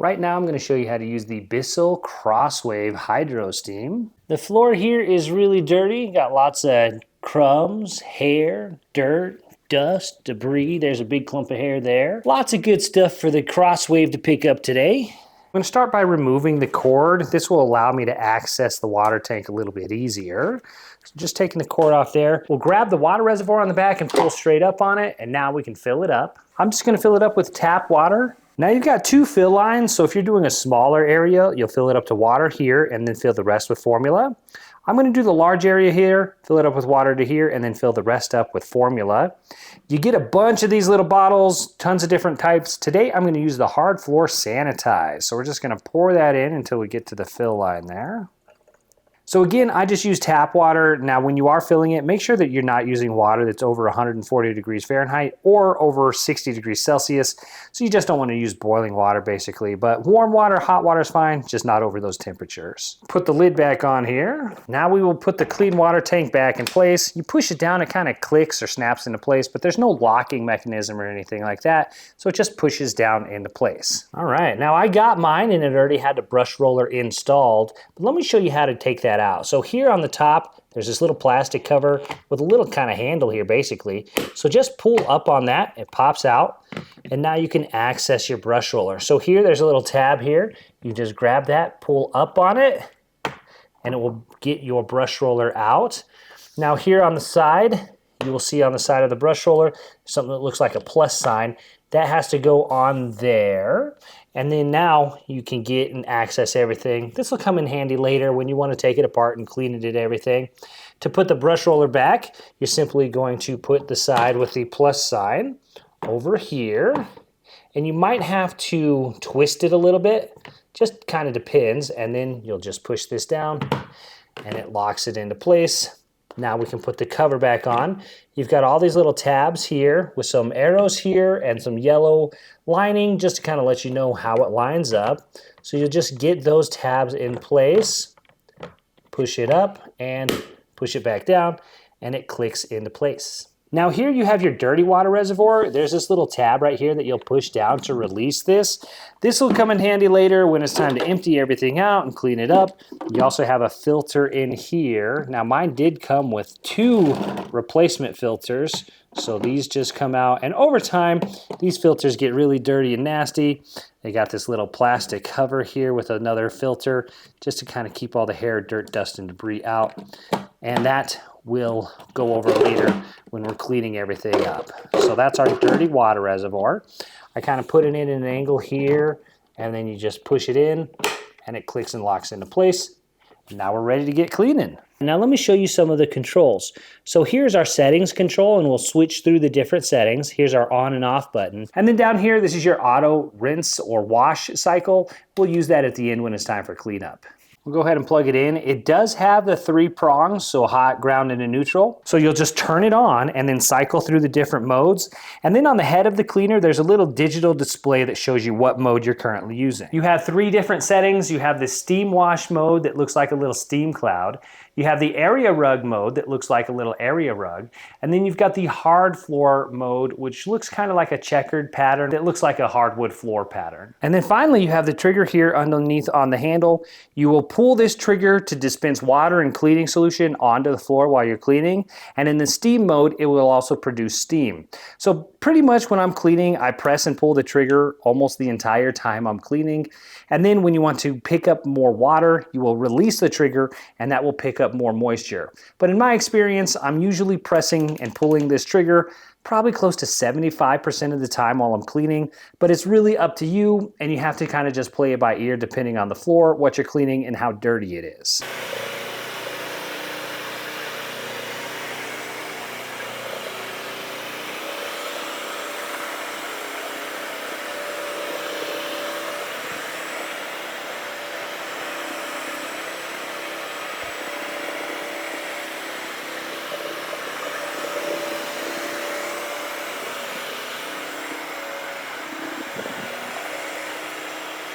Right now I'm going to show you how to use the Bissell Crosswave Hydrosteam. The floor here is really dirty, got lots of crumbs, hair, dirt, dust, debris. There's a big clump of hair there. Lots of good stuff for the Crosswave to pick up today. I'm going to start by removing the cord. This will allow me to access the water tank a little bit easier. So just taking the cord off there. We'll grab the water reservoir on the back and pull straight up on it, and now we can fill it up. I'm just going to fill it up with tap water. Now you've got two fill lines, so if you're doing a smaller area, you'll fill it up to water here and then fill the rest with formula. I'm going to do the large area here, fill it up with water to here, and then fill the rest up with formula. You get a bunch of these little bottles, tons of different types. Today I'm going to use the hard floor sanitize. So we're just going to pour that in until we get to the fill line there. So again, I just use tap water. Now when you are filling it, make sure that you're not using water that's over 140 degrees Fahrenheit or over 60 degrees Celsius. So you just don't want to use boiling water basically, but warm water, hot water is fine, just not over those temperatures. Put the lid back on here. Now we will put the clean water tank back in place. You push it down, it kind of clicks or snaps into place, but there's no locking mechanism or anything like that. So it just pushes down into place. All right, now I got mine and it already had the brush roller installed, but let me show you how to take that out. So here on the top, there's this little plastic cover with a little kind of handle here basically. So just pull up on that, it pops out, and now you can access your brush roller. So here, there's a little tab here. You just grab that, pull up on it, and it will get your brush roller out. Now here on the side, you will see on the side of the brush roller, something that looks like a plus sign. That has to go on there. And then now you can get and access everything. This will come in handy later when you want to take it apart and clean it and everything. To put the brush roller back, you're simply going to put the side with the plus sign over here. And you might have to twist it a little bit, just kind of depends. And then you'll just push this down and it locks it into place. Now we can put the cover back on. You've got all these little tabs here with some arrows here and some yellow lining just to kind of let you know how it lines up. So you'll just get those tabs in place, push it up and push it back down, and it clicks into place. Now here you have your dirty water reservoir. There's this little tab right here that you'll push down to release this. This will come in handy later when it's time to empty everything out and clean it up. You also have a filter in here. Now mine did come with two replacement filters. So these just come out, and over time, these filters get really dirty and nasty. They got this little plastic cover here with another filter just to kind of keep all the hair, dirt, dust, and debris out. And that will go over later when we're cleaning everything up. So that's our dirty water reservoir. I kind of put it in an angle here, and then you just push it in, and it clicks and locks into place. Now we're ready to get cleaning. Now let me show you some of the controls. So here's our settings control, and we'll switch through the different settings. Here's our on and off button. And then down here, this is your auto rinse or wash cycle. We'll use that at the end when it's time for cleanup. We'll go ahead and plug it in. It does have the 3 prongs, so hot, ground, and a neutral. So you'll just turn it on and then cycle through the different modes. And then on the head of the cleaner, there's a little digital display that shows you what mode you're currently using. You have 3 different settings. You have the steam wash mode that looks like a little steam cloud. You have the area rug mode that looks like a little area rug. And then you've got the hard floor mode, which looks kind of like a checkered pattern. It looks like a hardwood floor pattern. And then finally, you have the trigger here underneath on the handle. You will pull this trigger to dispense water and cleaning solution onto the floor while you're cleaning. And in the steam mode, it will also produce steam. So pretty much when I'm cleaning, I press and pull the trigger almost the entire time I'm cleaning. And then when you want to pick up more water, you will release the trigger and that will pick up more moisture. But in my experience, I'm usually pressing and pulling this trigger probably close to 75% of the time while I'm cleaning, but it's really up to you, and you have to kind of just play it by ear depending on the floor, what you're cleaning, and how dirty it is.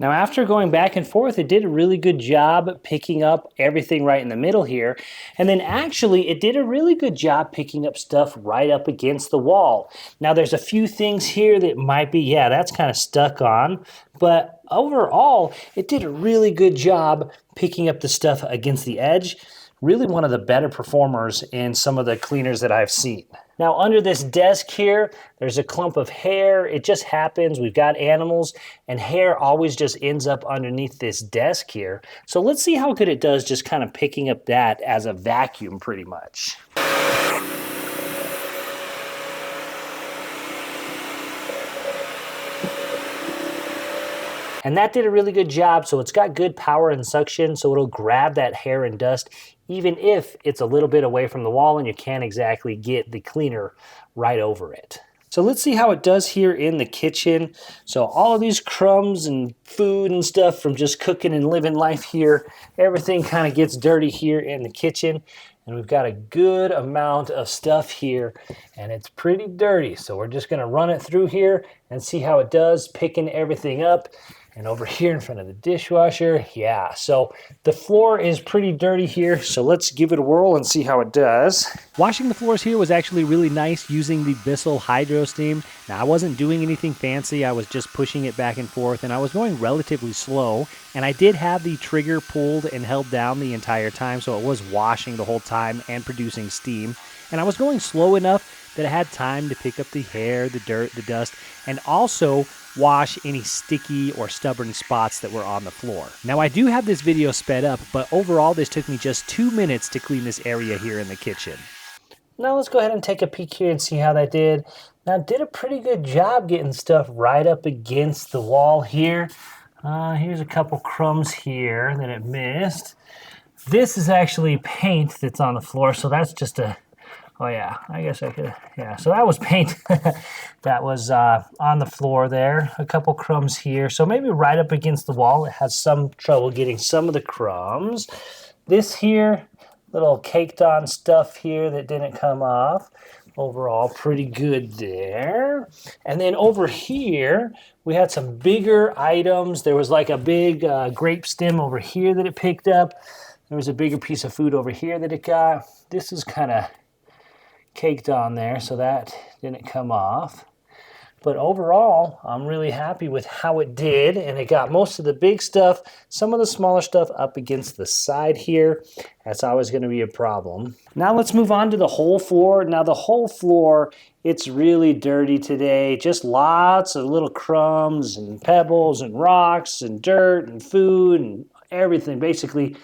Now after going back and forth, it did a really good job picking up everything right in the middle here. And then actually it did a really good job picking up stuff right up against the wall. Now there's a few things here that might be, yeah, that's kind of stuck on. But overall, it did a really good job picking up the stuff against the edge. Really one of the better performers in some of the cleaners that I've seen. Now under this desk here, there's a clump of hair. It just happens. We've got animals and hair always just ends up underneath this desk here. So let's see how good it does just kind of picking up that as a vacuum pretty much. And that did a really good job, so it's got good power and suction, so it'll grab that hair and dust, even if it's a little bit away from the wall and you can't exactly get the cleaner right over it. So let's see how it does here in the kitchen. So all of these crumbs and food and stuff from just cooking and living life here, everything kind of gets dirty here in the kitchen. And we've got a good amount of stuff here and it's pretty dirty. So we're just gonna run it through here and see how it does, picking everything up. And over here in front of the dishwasher, yeah. So the floor is pretty dirty here, so let's give it a whirl and see how it does. Washing the floors here was actually really nice using the Bissell Hydrosteam. Now I wasn't doing anything fancy, I was just pushing it back and forth, and I was going relatively slow. And I did have the trigger pulled and held down the entire time, so it was washing the whole time and producing steam. And I was going slow enough that I had time to pick up the hair, the dirt, the dust, and also wash any sticky or stubborn spots that were on the floor. Now I do have this video sped up, but overall this took me just 2 minutes to clean this area here in the kitchen. Now let's go ahead and take a peek here and see how that did. Now it did a pretty good job getting stuff right up against the wall here. Here's a couple crumbs here that it missed. This is actually paint that's on the floor, so that's just a oh yeah, I guess I could, yeah, so that was paint that was on the floor there. A couple crumbs here, so maybe right up against the wall. It has some trouble getting some of the crumbs. This here, little caked on stuff here that didn't come off. Overall, pretty good there. And then over here, we had some bigger items. There was like a big grape stem over here that it picked up. There was a bigger piece of food over here that it got. This is kind of caked on there, so that didn't come off. But overall, I'm really happy with how it did, and it got most of the big stuff, some of the smaller stuff up against the side here. That's always going to be a problem. Now let's move on to the whole floor. Now the whole floor, it's really dirty today. Just lots of little crumbs and pebbles and rocks and dirt and food and everything. Basically,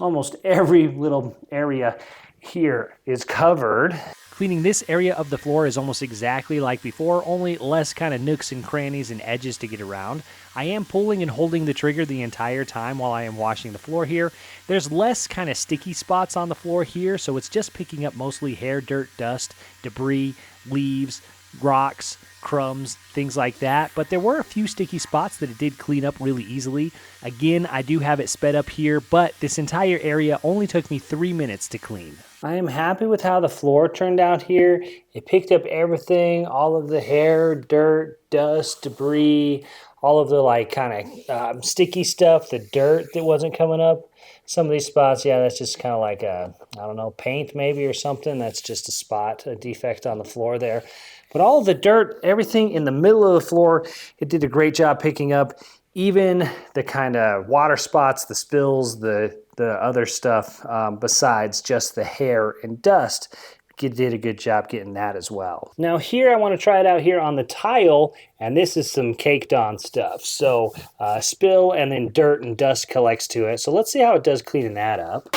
almost every little area here is covered. Cleaning this area of the floor is almost exactly like before, only less kind of nooks and crannies and edges to get around. I am pulling and holding the trigger the entire time while I am washing the floor here. There's less kind of sticky spots on the floor here, so it's just picking up mostly hair, dirt, dust, debris, leaves, rocks, crumbs, things like that. But there were a few sticky spots that it did clean up really easily. Again, I do have it sped up here, but this entire area only took me 3 minutes to clean. I am happy with how the floor turned out here. It picked up everything, all of the hair, dirt, dust, debris, all of the like kind of sticky stuff, the dirt that wasn't coming up. Some of these spots, yeah, that's just kind of like a, I don't know, paint maybe or something. That's just a spot, a defect on the floor there. But all of the dirt, everything in the middle of the floor, it did a great job picking up. Even the kind of water spots, the spills, the other stuff besides just the hair and dust, it did a good job getting that as well. Now here I want to try it out here on the tile, and this is some caked on stuff. So spill and then dirt and dust collects to it. So let's see how it does cleaning that up.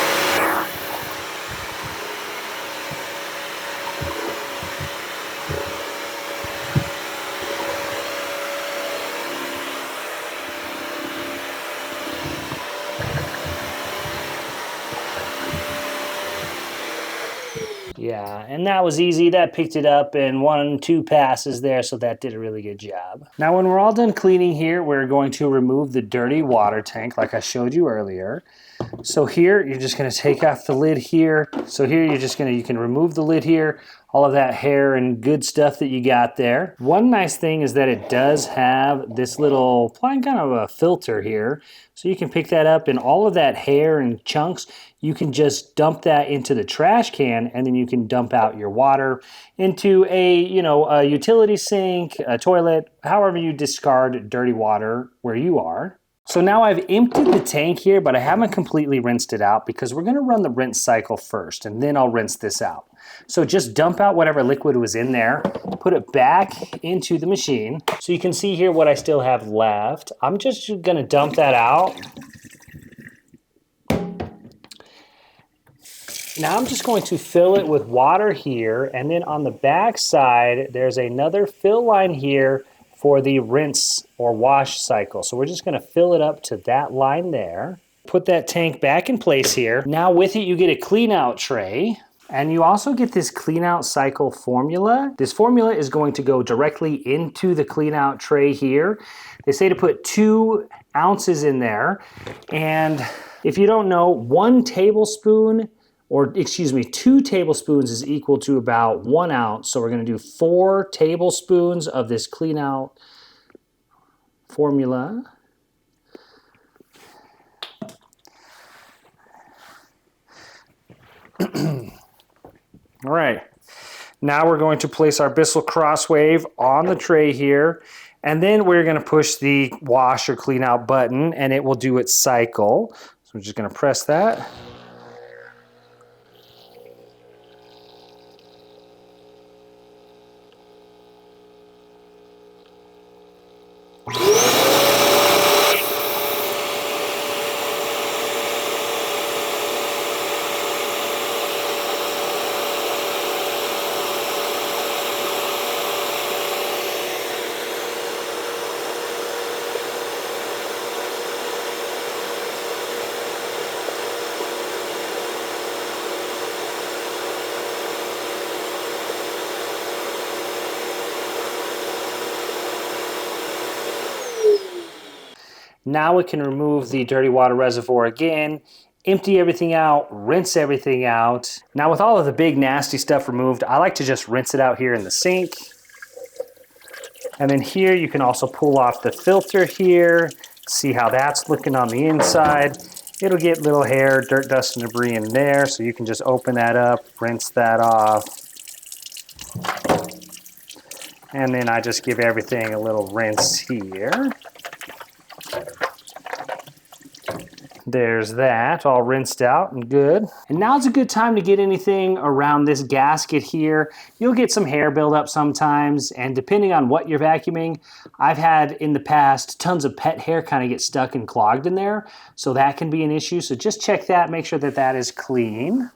Yeah, and that was easy. That picked it up in 1-2 passes there, so that did a really good job. Now when we're all done cleaning here, we're going to remove the dirty water tank like I showed you earlier. So here, you're just gonna take off the lid here. So here, you can remove the lid here. all of that hair and good stuff that you got there. One nice thing is that it does have this little kind of a filter here. So you can pick that up, and all of that hair and chunks, you can just dump that into the trash can, and then you can dump out your water into a utility sink, a toilet, however you discard dirty water where you are. So now I've emptied the tank here, but I haven't completely rinsed it out because we're gonna run the rinse cycle first, and then I'll rinse this out. So just dump out whatever liquid was in there, put it back into the machine. So you can see here what I still have left. I'm just gonna dump that out. Now I'm just going to fill it with water here, and then on the back side, there's another fill line here for the rinse or wash cycle. So we're just gonna fill it up to that line there. Put that tank back in place here. Now with it, you get a clean out tray, and you also get this clean out cycle formula. This formula is going to go directly into the clean out tray here. They say to put 2 ounces in there. And if you don't know, 2 tablespoons is equal to about 1 ounce. So we're gonna do 4 tablespoons of this clean out formula. All right, now we're going to place our Bissell Crosswave on the tray here, and then we're gonna push the wash or clean out button, and it will do its cycle. So I'm just gonna press that. Now we can remove the dirty water reservoir again, empty everything out, rinse everything out. Now with all of the big nasty stuff removed, I like to just rinse it out here in the sink. And then here you can also pull off the filter here, see how that's looking on the inside. It'll get little hair, dirt, dust, and debris in there, so you can just open that up, rinse that off. And then I just give everything a little rinse here. There's that, all rinsed out and good. And now's a good time to get anything around this gasket here. You'll get some hair buildup sometimes, and depending on what you're vacuuming, I've had in the past tons of pet hair kind of get stuck and clogged in there, so that can be an issue. So just check that, make sure that that is clean.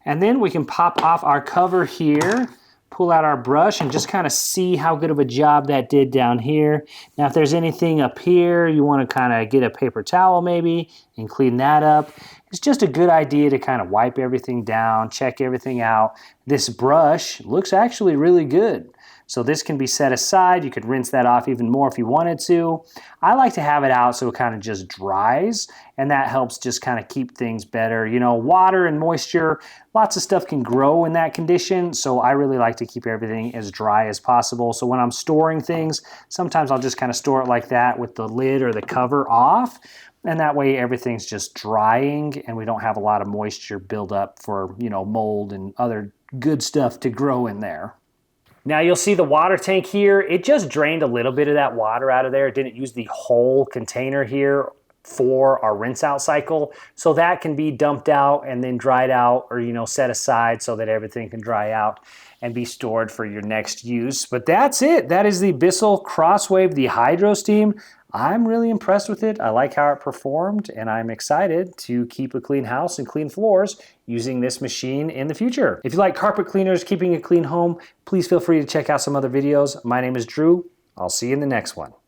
And then we can pop off our cover here, pull out our brush, and just kind of see how good of a job that did down here. Now if there's anything up here, you want to kind of get a paper towel maybe and clean that up. It's just a good idea to kind of wipe everything down, check everything out. This brush looks actually really good. So this can be set aside. You could rinse that off even more if you wanted to. I like to have it out so it kind of just dries, and that helps just kind of keep things better. You know, water and moisture, lots of stuff can grow in that condition, so I really like to keep everything as dry as possible. So when I'm storing things, sometimes I'll just kind of store it like that with the lid or the cover off, and that way everything's just drying and we don't have a lot of moisture build up for, you know, mold and other good stuff to grow in there. Now you'll see the water tank here, it just drained a little bit of that water out of there. It didn't use the whole container here for our rinse out cycle. So that can be dumped out and then dried out, or, you know, set aside so that everything can dry out and be stored for your next use. But that's it. That is the Bissell Crosswave, the Hydrosteam. I'm really impressed with it. I like how it performed, and I'm excited to keep a clean house and clean floors using this machine in the future. If you like carpet cleaners, keeping a clean home, please feel free to check out some other videos. My name is Drew. I'll see you in the next one.